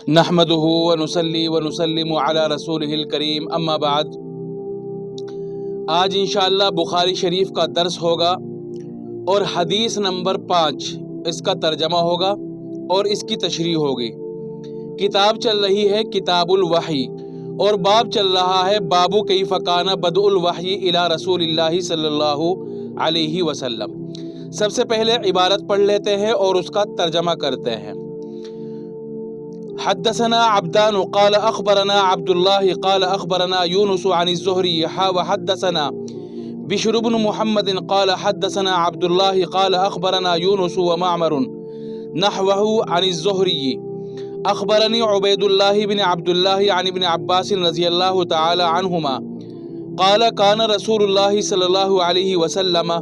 نحمدہ ونصلی ونسلم علی رسولہ الکریم اما بعد۔ آج انشاءاللہ بخاری شریف کا درس ہوگا اور حدیث نمبر 5 اس کا ترجمہ ہوگا اور اس کی تشریح ہوگی۔ کتاب چل رہی ہے کتاب الوحی اور باب چل رہا ہے باب کیف کان بدء الوحی الی رسول اللہ صلی اللہ علیہ وسلم۔ سب سے پہلے عبارت پڑھ لیتے ہیں اور اس کا ترجمہ کرتے ہیں۔ حدثنا عبدان قال اخبرنا عبد الله قال اخبرنا يونس عن الزهري وحدثنا بشر بن محمد قال حدثنا عبد الله قال اخبرنا يونس ومعمر نحوه عن الزهري اخبرني عبيد الله بن عبد الله عن ابن عباس رضي الله تعالى عنهما قال كان رسول الله صلى الله عليه وسلم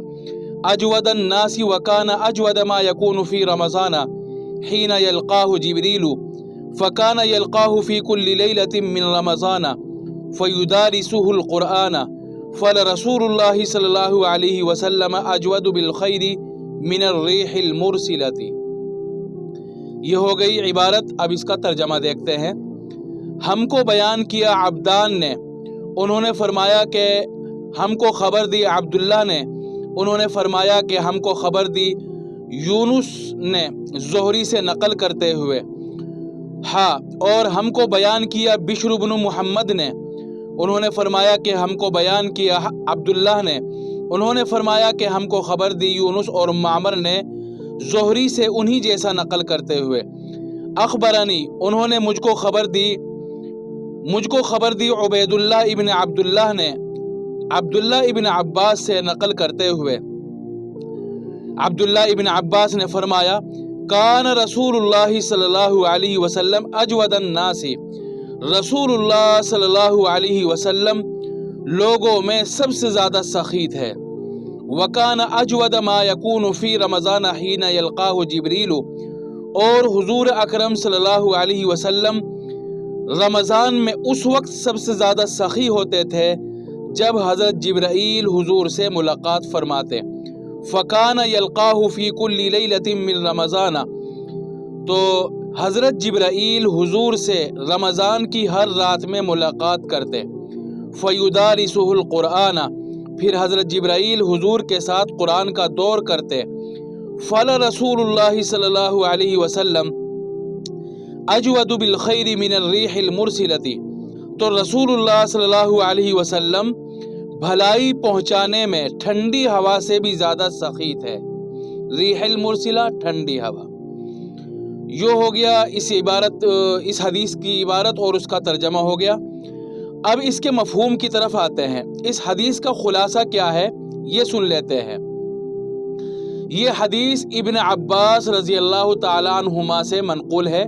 اجود الناس وكان اجود ما يكون في رمضان حين يلقاه جبريل فكان يلقاه في كل ليلة من رمضان فيدارسه القرآن فلرسول الله صلى الله عليه وسلم أجود بالخير من الريح المرسلة۔ یہ ہو گئی عبارت، اب اس کا ترجمہ دیکھتے ہیں۔ ہم کو بیان کیا عبدان نے، انہوں نے فرمایا کہ ہم کو خبر دی، عبداللہ نے انہوں نے فرمایا کہ ہم کو خبر دی، یونس نے زہری سے نقل کرتے ہوئے، اور ہم کو بیان کیا بشر بن محمد نے، انہوں نے فرمایا کہ ہم کو بیان کیا عبداللہ نے، انہوں نے فرمایا کہ ہم کو خبر دی یونس اور معمر نے زہری سے انہی جیسا نقل کرتے ہوئے۔ اخبرنی، انہوں نے مجھ کو خبر دی عبید اللہ ابن عبداللہ نے عبداللہ ابن عباس سے نقل کرتے ہوئے۔ عبداللہ ابن عباس نے فرمایا کان رسول اللہ صلی اللہ علیہ وسلم اجود الناس، رسول اللہ صلی اللہ علیہ وسلم لوگوں میں سب سے زیادہ سخی ہے۔ وکان اجود ما یکون فی رمضان حین یلقاہ جبریل، اور حضور اکرم صلی اللہ علیہ وسلم رمضان میں اس وقت سب سے زیادہ سخی ہوتے تھے جب حضرت جبرائیل حضور سے ملاقات فرماتے۔ فکان یلقاہ فی کل لیلۃ من رمضان، تو حضرت جبرائیل حضور سے رمضان کی ہر رات میں ملاقات کرتے۔ فیدارسہ القرآن، پھر حضرت جبرائیل حضور کے ساتھ قرآن کا دور کرتے۔ فلرسول اللہ صلی اللہ علیہ وسلم اجود بالخیر من الریح المرسلۃ، تو رسول اللہ صلی اللہ علیہ وسلم بھلائی پہنچانے میں ٹھنڈی ہوا سے بھی زیادہ سخی ہے۔ ریح المرسلہ، ٹھنڈی ہوا۔ یہ ہو گیا اس حدیث کی عبارت اور اس کا ترجمہ ہو گیا۔ اب اس کے مفہوم کی طرف آتے ہیں۔ اس حدیث کا خلاصہ کیا ہے یہ سن لیتے ہیں۔ یہ حدیث ابن عباس رضی اللہ تعالیٰ عنہما سے منقول ہے،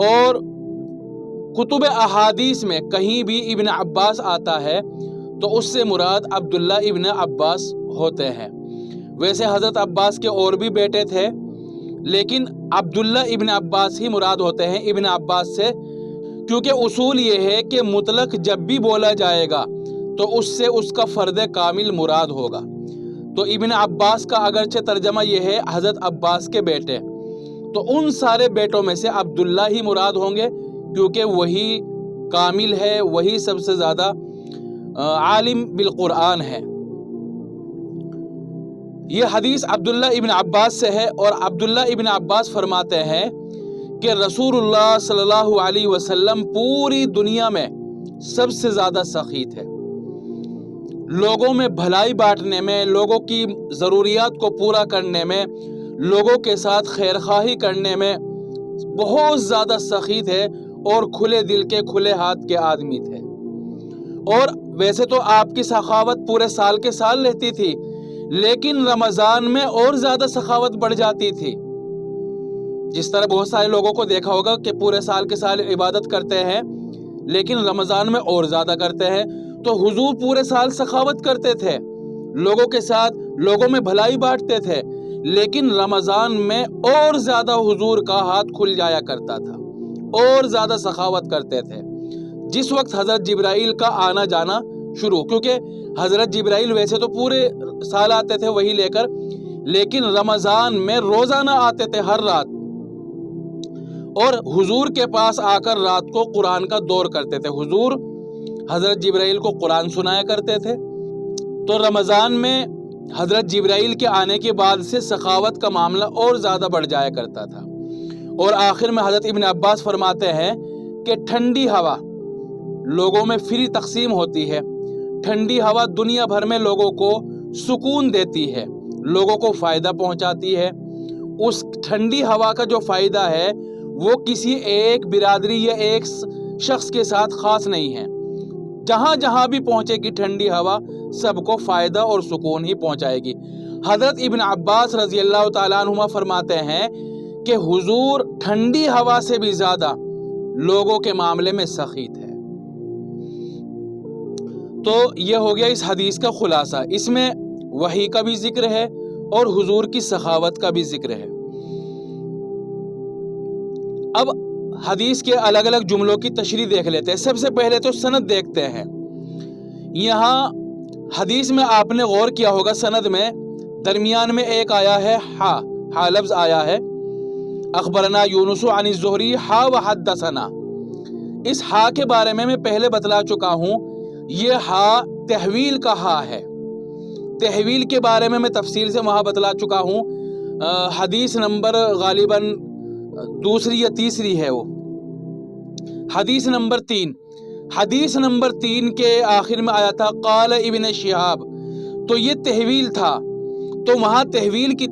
اور کتب احادیث میں کہیں بھی ابن عباس آتا ہے تو اس سے مراد عبداللہ ابن عباس ہوتے ہیں۔ ویسے حضرت عباس کے اور بھی بیٹے تھے، لیکن عبداللہ ابن عباس ہی مراد ہوتے ہیں ابن عباس سے، کیونکہ اصول یہ ہے کہ مطلق جب بھی بولا جائے گا تو اس سے اس کا فرد کامل مراد ہوگا۔ تو ابن عباس کا اگرچہ ترجمہ یہ ہے حضرت عباس کے بیٹے، تو ان سارے بیٹوں میں سے عبداللہ ہی مراد ہوں گے، کیونکہ وہی کامل ہے، وہی سب سے زیادہ عالم بالقرآن ہے۔ یہ حدیث عبداللہ ابن عباس سے ہے، اور عبداللہ ابن عباس فرماتے ہیں کہ رسول اللہ صلی اللہ علیہ وسلم پوری دنیا میں سب سے زیادہ سخی تھے۔ لوگوں میں بھلائی بانٹنے میں، لوگوں کی ضروریات کو پورا کرنے میں، لوگوں کے ساتھ خیر خواہی کرنے میں بہت زیادہ سخی تھے، اور کھلے دل کے، کھلے ہاتھ کے آدمی تھے۔ اور ویسے تو آپ کی سخاوت پورے سال کے سال رہتی تھی، لیکن رمضان میں اور زیادہ سخاوت بڑھ جاتی تھی۔ جس طرح بہت سارے لوگوں کو دیکھا ہوگا کہ پورے سال کے سال عبادت کرتے ہیں، لیکن رمضان میں اور زیادہ کرتے ہیں، تو حضور پورے سال سخاوت کرتے تھے لوگوں کے ساتھ، لوگوں میں بھلائی بانٹتے تھے، لیکن رمضان میں اور زیادہ حضور کا ہاتھ کھل جایا کرتا تھا، اور زیادہ سخاوت کرتے تھے۔ جس وقت حضرت جبرائیل کا آنا جانا شروع، کیونکہ حضرت جبرائیل ویسے تو پورے سال آتے تھے وہی لے کر، لیکن رمضان میں روزانہ آتے تھے ہر رات، اور حضور کے پاس آ کر رات کو قرآن کا دور کرتے تھے. حضور حضرت جبرائیل کو قرآن سنایا کرتے تھے. تو رمضان میں حضرت جبرائیل کے آنے کے بعد سے سخاوت کا معاملہ اور زیادہ بڑھ جایا کرتا تھا. اور آخر میں حضرت ابن عباس فرماتے ہیں کہ ٹھنڈی ہوا لوگوں میں فری تقسیم ہوتی ہے. ٹھنڈی ہوا دنیا بھر میں لوگوں کو سکون دیتی ہے، لوگوں کو فائدہ پہنچاتی ہے. اس ٹھنڈی ہوا کا جو فائدہ ہے وہ کسی ایک برادری یا ایک شخص کے ساتھ خاص نہیں ہے. جہاں جہاں بھی پہنچے گی ٹھنڈی ہوا سب کو فائدہ اور سکون ہی پہنچائے گی. حضرت ابن عباس رضی اللہ تعالیٰ عنہما فرماتے ہیں کہ حضور ٹھنڈی ہوا سے بھی زیادہ لوگوں کے معاملے میں سخی تھے. تو یہ ہو گیا اس حدیث کا خلاصہ. اس میں وحی کا بھی ذکر ہے اور حضور کی سخاوت کا بھی ذکر ہے. اب حدیث کے الگ الگ جملوں کی تشریح دیکھ لیتے ہیں. سب سے پہلے تو سند دیکھتے ہیں. یہاں حدیث میں آپ نے غور کیا ہوگا سند میں درمیان میں ایک آیا ہے ہا لفظ آیا ہے اخبرنا یونس عن الزہری وحدثنا. اس ہا کے بارے میں پہلے بتلا چکا ہوں. یہ ہا تحویل کا ہا ہے. تحویل کے بارے میں تفصیل سے وہاں بتلا چکا ہوں. حدیث نمبر غالباً دوسری یا تیسری ہے وہ حدیث نمبر 3. حدیث نمبر 3 کے آخر میں آیا تھا قال ابن شہاب. تو یہ تحویل تھا. تو وہاں تحویل کی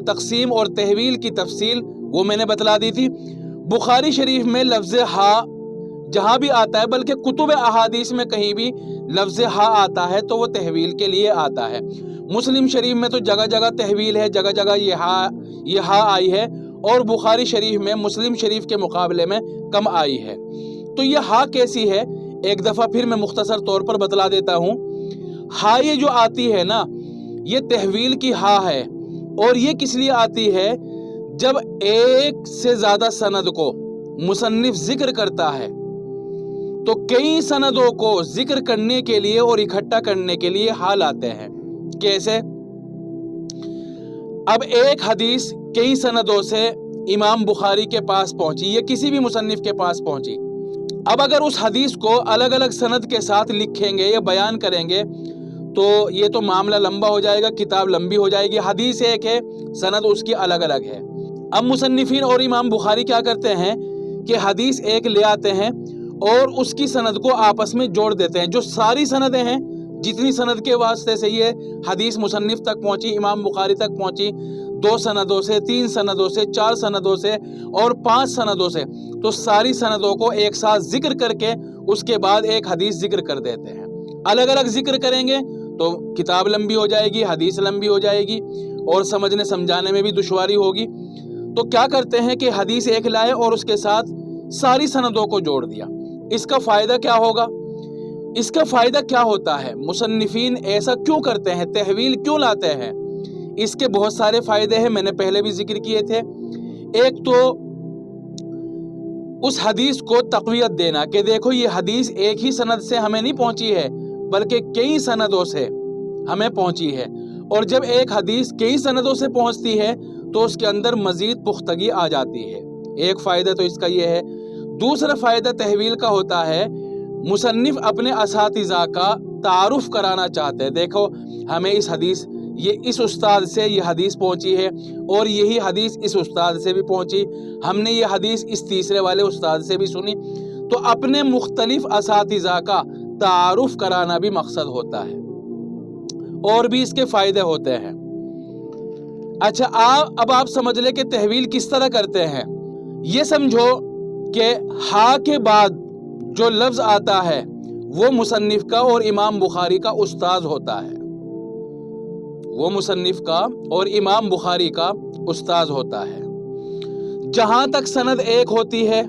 تقسیم اور تحویل کی تفصیل وہ میں نے بتلا دی تھی. بخاری شریف میں لفظ ہا جہاں بھی آتا ہے بلکہ کتب احادیث میں کہیں بھی لفظ ہا آتا ہے تو وہ تحویل کے لیے آتا ہے. مسلم شریف میں تو جگہ جگہ تحویل ہے، جگہ جگہ یہ ہا آئی ہے. اور بخاری شریف میں مسلم شریف کے مقابلے میں کم آئی ہے. تو یہ ہا کیسی ہے ایک دفعہ پھر میں مختصر طور پر بتلا دیتا ہوں. ہا یہ جو آتی ہے نا یہ تحویل کی ہا ہے. اور یہ کس لیے آتی ہے جب ایک سے زیادہ سند کو مصنف ذکر کرتا ہے تو کئی سندوں کو ذکر کرنے کے لیے اور اکٹھا کرنے کے لیے ہا لاتے ہیں. کیسے؟ اب ایک حدیث کئی سندوں سے امام بخاری کے پاس پہنچی یا کسی بھی مصنف کے پاس پہنچی. اب اگر اس حدیث کو الگ الگ سند کے ساتھ لکھیں گے یا بیان کریں گے تو یہ تو معاملہ لمبا ہو جائے گا، کتاب لمبی ہو جائے گی. حدیث ایک ہے، سند اس کی الگ الگ ہے. اب مصنفین اور امام بخاری کیا کرتے ہیں کہ حدیث ایک لے آتے ہیں اور اس کی سند کو آپس میں جوڑ دیتے ہیں. جو ساری سندیں ہیں جتنی سند کے واسطے سے یہ حدیث مصنف تک پہنچی، امام بخاری تک پہنچی، 2 سندوں سے، 3 سندوں سے، 4 سندوں سے اور 5 سندوں سے، تو ساری سندوں کو ایک ساتھ ذکر کر کے اس کے بعد ایک حدیث ذکر کر دیتے ہیں. الگ الگ ذکر کریں گے تو کتاب لمبی ہو جائے گی، حدیث لمبی ہو جائے گی اور سمجھنے سمجھانے میں بھی دشواری ہوگی. تو کیا کرتے ہیں کہ حدیث ایک لائے اور اس کے ساتھ ساری سندوں کو جوڑ دیا. اس کا فائدہ کیا ہوگا؟ اس کا فائدہ کیا ہوتا ہے؟ مصنفین ایسا کیوں کرتے ہیں؟ تحویل کیوں لاتے ہیں؟ اس کے بہت سارے فائدے ہیں، میں نے پہلے بھی ذکر کیے تھے. ایک تو اس حدیث کو تقویت دینا کہ دیکھو یہ حدیث ایک ہی سند سے ہمیں نہیں پہنچی ہے بلکہ کئی سندوں سے ہمیں پہنچی ہے. اور جب ایک حدیث کئی سندوں سے پہنچتی ہے تو اس کے اندر مزید پختگی آ جاتی ہے. ایک فائدہ تو اس کا یہ ہے. دوسرا فائدہ تحویل کا ہوتا ہے مصنف اپنے اساتذہ کا تعارف کرانا چاہتے ہیں. دیکھو ہمیں اس استاد سے یہ حدیث پہنچی ہے اور یہی حدیث اس استاد سے بھی پہنچی، ہم نے یہ حدیث اس تیسرے والے استاد سے بھی سنی. تو اپنے مختلف اساتذہ کا تعارف کرانا بھی مقصد ہوتا ہے. اور بھی اس کے فائدے ہوتے ہیں. اچھا اب آپ سمجھ لیں کہ تحویل کس طرح کرتے ہیں. یہ سمجھو کہ ہا کے بعد جو لفظ آتا ہے وہ مصنف کا اور امام بخاری کا استاذ ہوتا ہے. وہ مصنف کا اور امام بخاری کا استاذ ہوتا ہے. جہاں تک سند ایک ہوتی ہے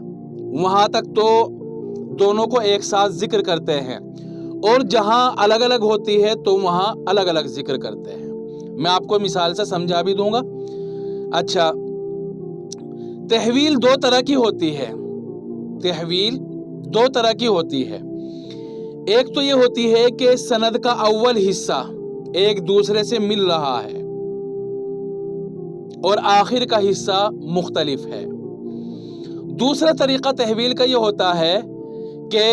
وہاں تک تو دونوں کو ایک ساتھ ذکر کرتے ہیں اور جہاں الگ الگ ہوتی ہے تو وہاں الگ الگ ذکر کرتے ہیں. میں آپ کو مثال سے سمجھا بھی دوں گا. اچھا تحویل 2 طرح کی ہوتی ہے. تحویل 2 طرح کی ہوتی ہے. ایک تو یہ ہوتی ہے کہ سند کا اول حصہ ایک دوسرے سے مل رہا ہے اور آخر کا حصہ مختلف ہے. دوسرا طریقہ تحویل کا یہ ہوتا ہے کہ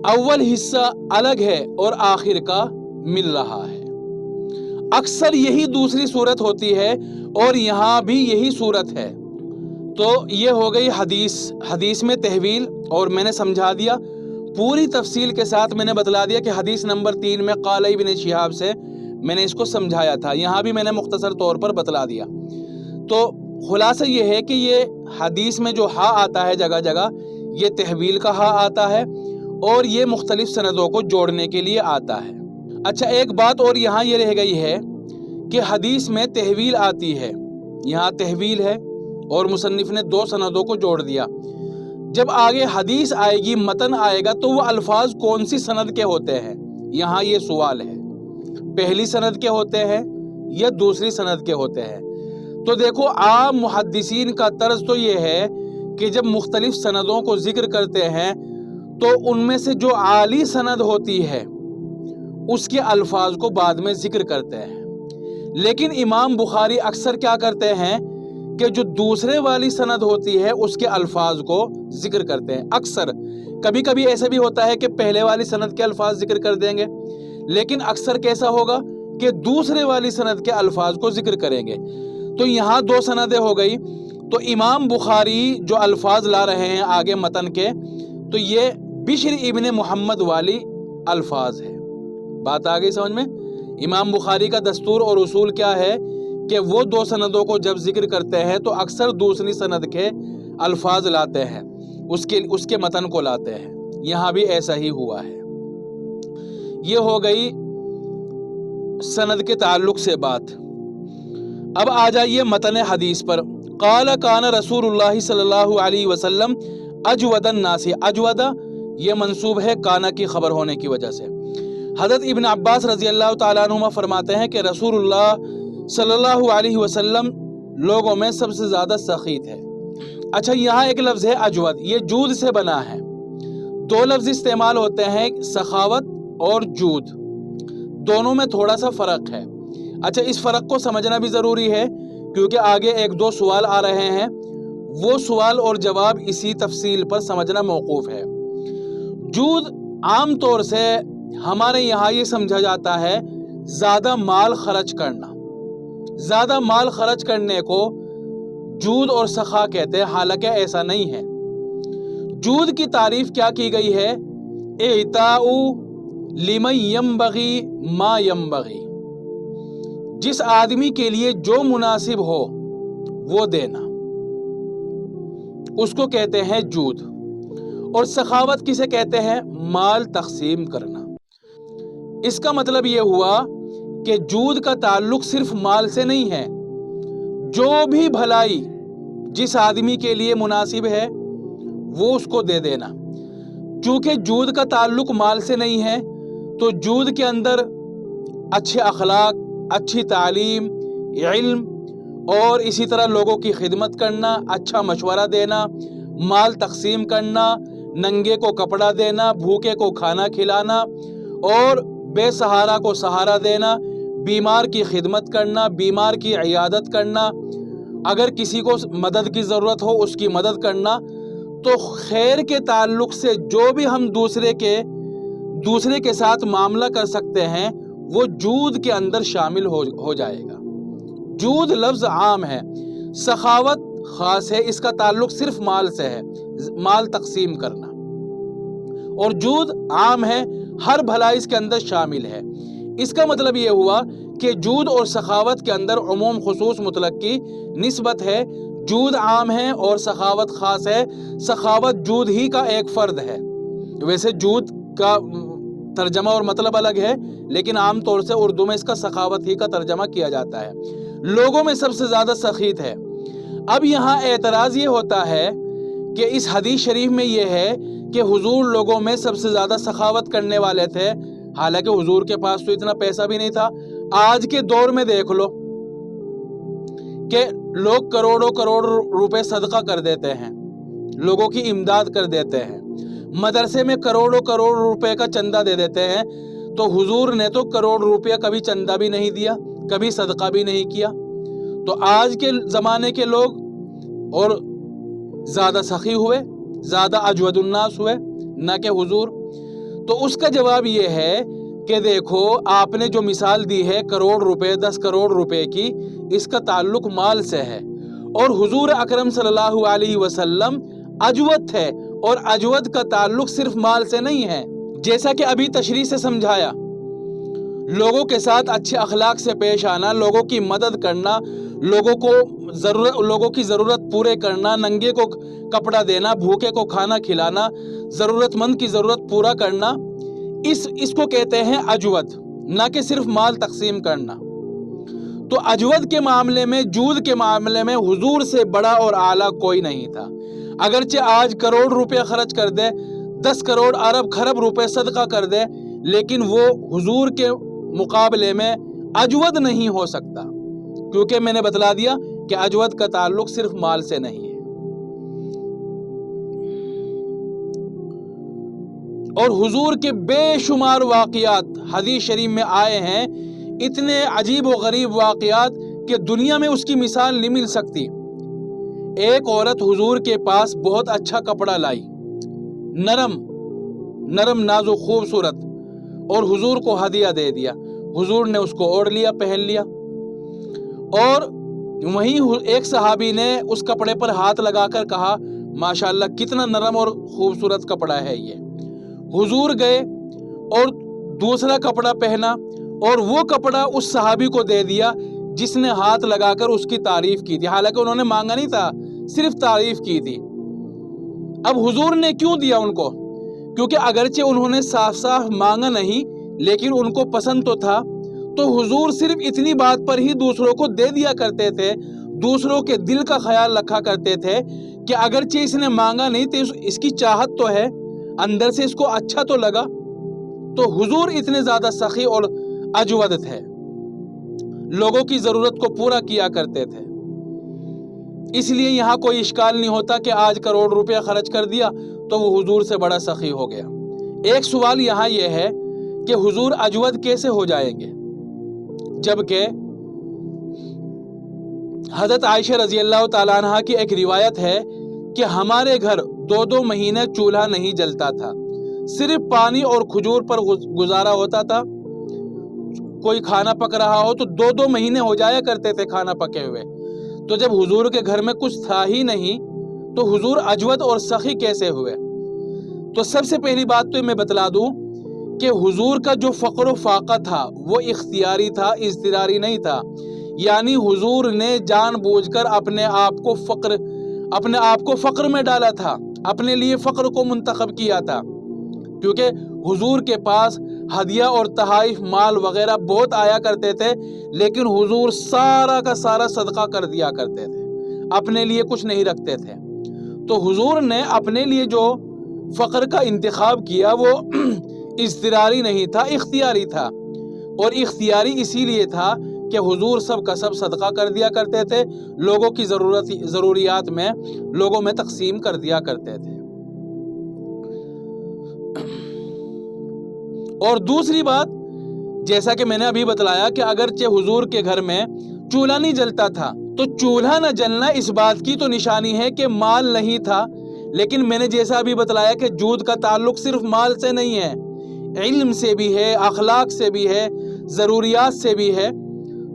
اول حصہ الگ ہے اور آخر کا مل رہا ہے. اکثر یہی دوسری صورت ہوتی ہے اور یہاں بھی یہی صورت ہے. تو یہ ہو گئی حدیث میں تحویل، اور میں نے سمجھا دیا پوری تفصیل کے ساتھ. میں نے بتلا دیا کہ حدیث نمبر 3 میں قال ابن شہاب سے میں نے اس کو سمجھایا تھا. یہاں بھی میں نے مختصر طور پر بتلا دیا. تو خلاصہ یہ ہے کہ یہ حدیث میں جو ہا آتا ہے جگہ جگہ، یہ تحویل کا ہا آتا ہے اور یہ مختلف سندوں کو جوڑنے کے لیے آتا ہے. اچھا، ایک بات اور یہاں یہ رہ گئی ہے کہ حدیث میں تحویل آتی ہے. یہاں تحویل ہے اور مصنف نے 2 سندوں کو جوڑ دیا. جب آگے حدیث آئے گی، متن آئے گا، تو وہ الفاظ کون سی سند کے ہوتے ہیں؟ یہاں یہ سوال ہے. پہلی سند کے ہوتے ہیں یا دوسری سند کے ہوتے ہیں؟ تو دیکھو، عام محدثین کا طرز تو یہ ہے کہ جب مختلف سندوں کو ذکر کرتے ہیں تو ان میں سے جو عالی سند ہوتی ہے اس کے الفاظ کو بعد میں ذکر کرتے ہیں. لیکن امام بخاری اکثر کیا کرتے ہیں کہ جو دوسرے والی سند ہوتی ہے اس کے الفاظ کو ذکر کرتے ہیں. اکثر، کبھی کبھی ایسا بھی ہوتا ہے کہ پہلے والی سند کے الفاظ ذکر کر دیں گے، لیکن اکثر کیسا ہوگا کہ دوسرے والی سند کے الفاظ کو ذکر کریں گے. تو یہاں 2 سندیں ہو گئی. تو امام بخاری جو الفاظ لا رہے ہیں آگے متن کے، تو یہ بشر ابن محمد والی الفاظ ہے. بات آ گئی سمجھ میں؟ امام بخاری کا دستور اور اصول کیا ہے کہ وہ 2 سندوں کو جب ذکر کرتے ہیں تو اکثر دوسری سند کے الفاظ لاتے ہیں، اس کے متن کو لاتے ہیں. یہاں بھی ایسا ہی ہوا ہے. یہ ہو گئی سند کے تعلق سے بات. اب آ جائیے متن حدیث پر. قال کان رسول اللہ صلی اللہ علیہ وسلم اجود الناس. اجودہ یہ منسوب ہے کانا کی خبر ہونے کی وجہ سے. حضرت ابن عباس رضی اللہ تعالیٰ عنہما فرماتے ہیں کہ رسول اللہ صلی اللہ علیہ وسلم لوگوں میں سب سے زیادہ سخیت ہے. اچھا، یہاں ایک لفظ ہے اجود، یہ جود سے بنا ہے. 2 لفظ استعمال ہوتے ہیں، سخاوت اور جود. دونوں میں تھوڑا سا فرق ہے. اچھا، اس فرق کو سمجھنا بھی ضروری ہے کیونکہ آگے 1-2 سوال آ رہے ہیں. وہ سوال اور جواب اسی تفصیل پر سمجھنا موقوف ہے. جود عام طور سے ہمارے یہاں یہ سمجھا جاتا ہے زیادہ مال خرچ کرنا. زیادہ مال خرچ کرنے کو جود اور سخا کہتے ہیں، حالانکہ ایسا نہیں ہے. جود کی تعریف کیا کی گئی ہے؟ اعطاء لمن ينبغي ما ينبغي. جس آدمی کے لیے جو مناسب ہو وہ دینا، اس کو کہتے ہیں جود. اور سخاوت کسے کہتے ہیں؟ مال تقسیم کرنا. اس کا مطلب یہ ہوا کہ جود کا تعلق صرف مال سے نہیں ہے. جو بھی بھلائی جس آدمی کے لیے مناسب ہے وہ اس کو دے دینا. چونکہ جود کا تعلق مال سے نہیں ہے تو جود کے اندر اچھے اخلاق، اچھی تعلیم، علم اور اسی طرح لوگوں کی خدمت کرنا، اچھا مشورہ دینا، مال تقسیم کرنا، ننگے کو کپڑا دینا، بھوکے کو کھانا کھلانا اور بے سہارا کو سہارا دینا، بیمار کی خدمت کرنا، بیمار کی عیادت کرنا، اگر کسی کو مدد کی ضرورت ہو اس کی مدد کرنا. تو خیر کے تعلق سے جو بھی ہم دوسرے کے ساتھ معاملہ کر سکتے ہیں وہ جود کے اندر شامل ہو جائے گا. جود لفظ عام ہے، سخاوت خاص ہے، اس کا تعلق صرف مال سے ہے، مال تقسیم کرنا. اور جود عام ہے، ہر بھلائی اس کے اندر شامل ہے. اس کا مطلب یہ ہوا کہ جود اور سخاوت کے اندر عموم خصوص مطلق کی نسبت ہے. جود عام ہے اور سخاوت خاص ہے. سخاوت جود ہی کا ایک فرد ہے. ویسے جود کا ترجمہ اور مطلب الگ ہے، لیکن عام طور سے اردو میں اس کا سخاوت ہی کا ترجمہ کیا جاتا ہے. لوگوں میں سب سے زیادہ سخیت ہے. اب یہاں اعتراض یہ ہوتا ہے کہ اس حدیث شریف میں یہ ہے کہ حضور لوگوں میں سب سے زیادہ سخاوت کرنے والے تھے، حالانکہ حضور کے پاس تو اتنا پیسہ بھی نہیں تھا. آج کے دور میں دیکھ لو کہ لوگ کروڑوں کروڑ روپے صدقہ کر دیتے ہیں، لوگوں کی امداد کر دیتے ہیں، مدرسے میں کروڑوں کروڑ روپے کا چندہ دے دیتے ہیں. تو حضور نے تو کروڑ روپیہ کبھی چندہ بھی نہیں دیا، کبھی صدقہ بھی نہیں کیا. تو آج کے زمانے کے لوگ اور زیادہ سخی ہوئے, زیادہ اجود الناس ہوئے, نہ کہ حضور؟ تو اس کا جواب یہ ہے کہ دیکھو آپ نے جو مثال دی ہے کروڑ روپے 10 کروڑ روپے کی, اس کا تعلق مال سے ہے, اور حضور اکرم صلی اللہ علیہ وسلم اجود تھے, اور اجود کا تعلق صرف مال سے نہیں ہے. جیسا کہ ابھی تشریح سے سمجھایا, لوگوں کے ساتھ اچھے اخلاق سے پیش آنا, لوگوں کی مدد کرنا, لوگوں کی ضرورت پورے کرنا, ننگے کو کپڑا دینا, بھوکے کو کھانا کھلانا, ضرورت مند کی ضرورت پورا کرنا, اس کو کہتے ہیں اجود, نہ کہ صرف مال تقسیم کرنا. تو اجود کے معاملے میں, جود کے معاملے میں حضور سے بڑا اور اعلیٰ کوئی نہیں تھا. اگرچہ آج کروڑ روپے خرچ کر دے, 10 کروڑ ارب خرب روپے صدقہ کر دے, لیکن وہ حضور کے مقابلے میں اجود نہیں ہو سکتا, کیونکہ میں نے بتلا دیا کہ اجود کا تعلق صرف مال سے نہیں ہے. اور حضور کے بے شمار واقعات حدیث شریف میں آئے ہیں, اتنے عجیب و غریب واقعات کہ دنیا میں اس کی مثال نہیں مل سکتی. ایک عورت حضور کے پاس بہت اچھا کپڑا لائی, نرم نازک خوبصورت, اور حضور کو ہدیہ دے دیا. حضور نے اس کو اوڑھ لیا, پہن لیا, اور وہیں ایک صحابی نے اس کپڑے پر ہاتھ لگا کر کہا ماشاءاللہ کتنا نرم اور خوبصورت کپڑا ہے یہ. حضور گئے اور دوسرا کپڑا پہنا, اور وہ کپڑا اس صحابی کو دے دیا جس نے ہاتھ لگا کر اس کی تعریف کی تھی, حالانکہ انہوں نے مانگا نہیں تھا, صرف تعریف کی تھی. اب حضور نے کیوں دیا ان کو؟ کیونکہ اگرچہ انہوں نے صاف صاف مانگا نہیں, لیکن ان کو پسند تو تھا. تو حضور صرف اتنی بات پر ہی دوسروں کو دے دیا کرتے تھے, دوسروں کے دل کا خیال رکھا کرتے تھے کہ اگرچہ اس نے مانگا نہیں تو اس کی چاہت تو ہے, اندر سے اس کو اچھا تو لگا. تو حضور اتنے زیادہ سخی اور اجود تھے, لوگوں کی ضرورت کو پورا کیا کرتے تھے. اس لیے یہاں کوئی اشکال نہیں ہوتا کہ آج کروڑ روپے خرچ کر دیا تو وہ حضور سے بڑا سخی ہو گیا. ایک سوال یہاں یہ ہے کہ حضور اجود کیسے ہو جائیں گے, جبکہ حضرت عائشہ رضی اللہ تعالیٰ عنہ کی ایک روایت ہے کہ ہمارے گھر 2 مہینے چولہا نہیں جلتا تھا, صرف پانی اور کھجور پر گزارا ہوتا تھا. کوئی کھانا پک رہا ہو تو 2 مہینے ہو جایا کرتے تھے کھانا پکے ہوئے. تو جب حضور کے گھر میں کچھ تھا ہی نہیں تو حضور اجود اور سخی کیسے ہوئے؟ تو سب سے پہلی بات تو میں بتلا دوں کہ حضور کا جو فقر و فاقہ تھا وہ اختیاری تھا, اضطراری نہیں تھا. یعنی حضور نے جان بوجھ کر اپنے آپ کو فقر میں ڈالا تھا, اپنے لیے فقر کو منتخب کیا تھا, کیونکہ حضور کے پاس ہدیہ اور تحائف مال وغیرہ بہت آیا کرتے تھے, لیکن حضور سارا کا سارا صدقہ کر دیا کرتے تھے, اپنے لیے کچھ نہیں رکھتے تھے. تو حضور نے اپنے لیے جو فقر کا انتخاب کیا وہ اضطراری نہیں تھا, اختیاری تھا. اور اختیاری اسی لیے تھا کہ حضور سب کا سب صدقہ کر دیا کرتے تھے, لوگوں کی ضروریات میں لوگوں میں تقسیم کر دیا کرتے تھے. اور دوسری بات, جیسا کہ میں نے ابھی بتلایا کہ اگرچہ حضور کے گھر میں چولہا نہیں جلتا تھا, تو چولہا نہ جلنا اس بات کی تو نشانی ہے کہ مال نہیں تھا. لیکن میں نے جیسا ابھی بتلایا کہ جود کا تعلق صرف مال سے نہیں ہے, علم سے بھی ہے, اخلاق سے بھی ہے, ضروریات سے بھی ہے.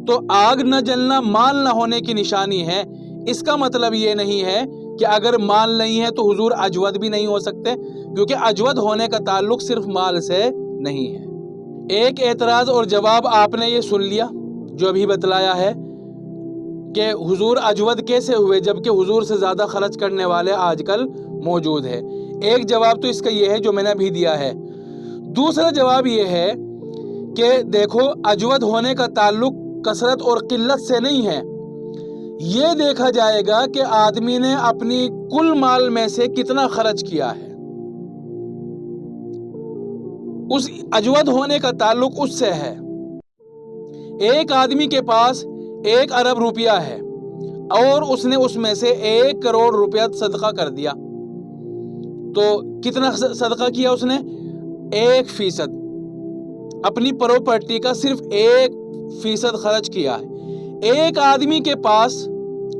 تو آگ نہ جلنا مال نہ ہونے کی نشانی ہے. اس کا مطلب یہ نہیں ہے کہ اگر مال نہیں ہے تو حضور اجود بھی نہیں ہو سکتے, کیونکہ اجود ہونے کا تعلق صرف مال سے نہیں ہے. ایک اعتراض اور جواب آپ نے یہ سن لیا جو ابھی بتلایا ہے کہ حضور اجود کیسے ہوئے جبکہ حضور سے زیادہ خرچ کرنے والے آج کل موجود ہیں. ایک جواب تو اس کا یہ ہے جو میں نے ابھی دیا ہے. دوسرا جواب یہ ہے کہ دیکھو اجود ہونے کا تعلق کثرت اور قلت سے نہیں ہے, یہ دیکھا جائے گا کہ آدمی نے اپنی کل مال میں سے کتنا خرچ کیا ہے. اس اجود ہونے کا تعلق اس سے ہے. ایک آدمی کے پاس 1 ارب روپیہ ہے اور اس نے اس میں سے 1 کروڑ روپیہ صدقہ کر دیا, تو کتنا صدقہ کیا اس نے؟ 1%. اپنی پراپرٹی کا صرف 1% خرچ کیا ہے. ایک آدمی کے پاس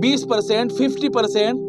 20%, 50%।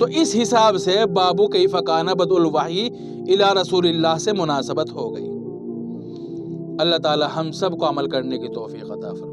تو اس حساب سے بابو کیف کان بدء الوحی الی رسول اللہ سے مناسبت ہو گئی۔ اللہ تعالی ہم سب کو عمل کرنے کی توفیق عطا فرمائے۔